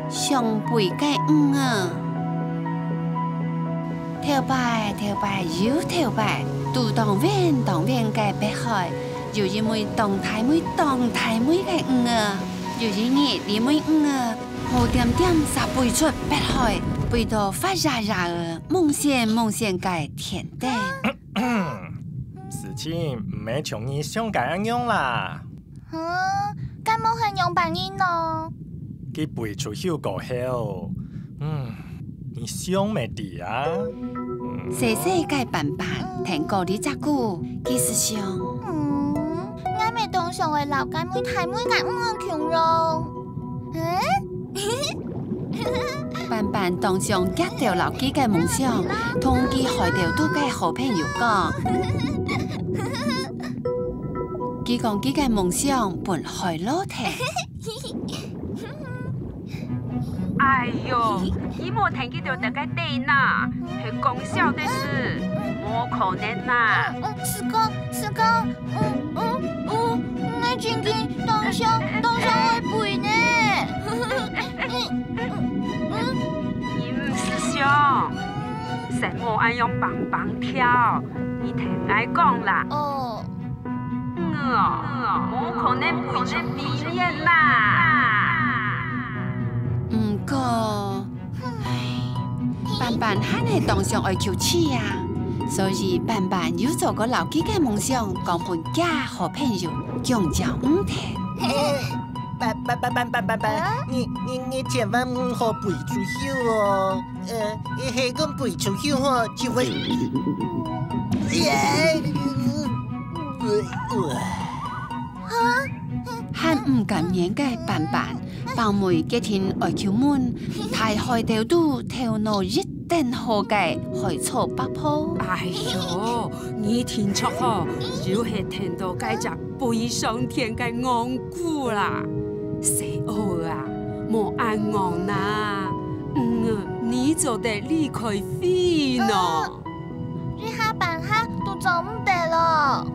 上背嘅啊，头摆又头摆，都当远嘅北海，又因为当太妹嘅啊，又因你妹啊，好点撒背出北海，背到发热嘅梦想嘅天地。事情唔係像你想咁樣啦。咁冇係樣扮演咯。佢背出去過後，你想咩啲啊？細細嘅板板，聽過啲隻句，其實上，我咪當上係老街妹太妹嘅強咯。板板當上夾條老基嘅夢想，同佢海條都嘅好朋友講，佢講佢嘅夢想本海路聽。哎呦，你冇聽見到大家對呐，係講笑的事，冇可能啦。是講，我真嘅當上會背呢。你唔是想，成冇愛用棒棒跳，你聽我講啦。冇可能背出表演啦。唔過，板板肯係當上愛求痴啊，所以板板要做個老基嘅夢想，講本假好朋友，強調唔聽。板，你千萬唔好背出去哦！係咁背出去哦，就會。喊唔敢言嘅板板，包妹嘅天愛橋門，大海條都頭腦一定好嘅，海草北坡。哎呦，你聽錯嗬，要係聽到嗰隻飛上天嘅昂古啦，死我啊，冇眼昂啦，你就得離開飛咯。你下扮下都做唔得咯。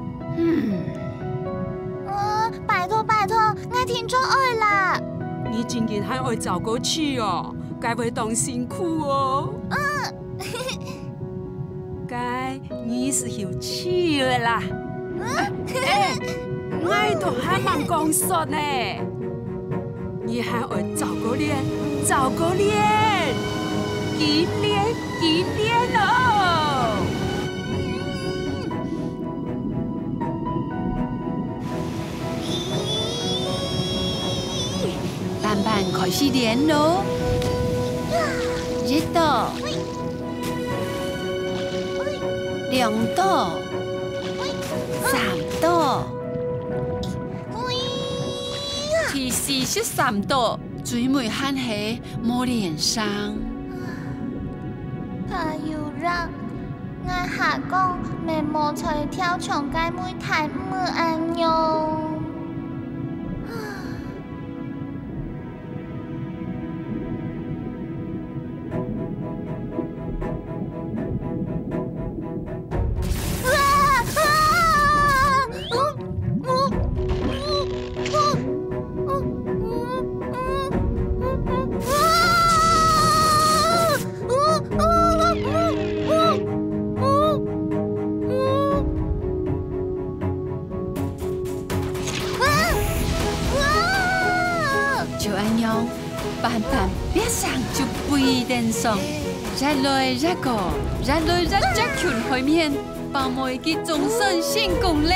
拜託，我聽咗愛啦。你竟然還愛走過去哦，該會當辛苦哦。該你是有氣的啦。我都還蠻講實呢。你還愛走過練，幾練哦。板板開始練咯，1度、2度、3度，第43度，最尾喊係冇連上。他要讓我下講未冇才跳長街妹太唔安用。板板別上就不一定上，日來日過，日全去面，包妹佢總算成功咧。